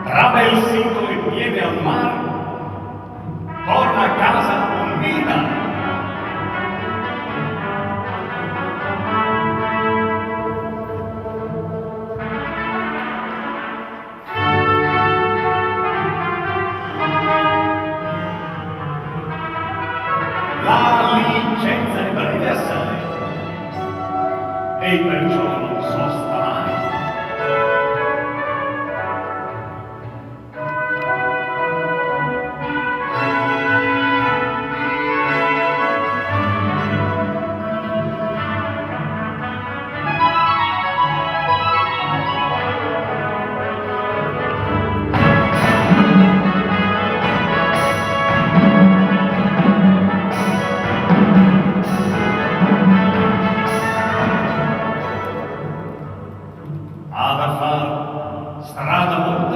trama il sito e piede al mare, torna a casa con vita. La licenza è breve assai, e perciò non sosta mai. Ha da far strada molto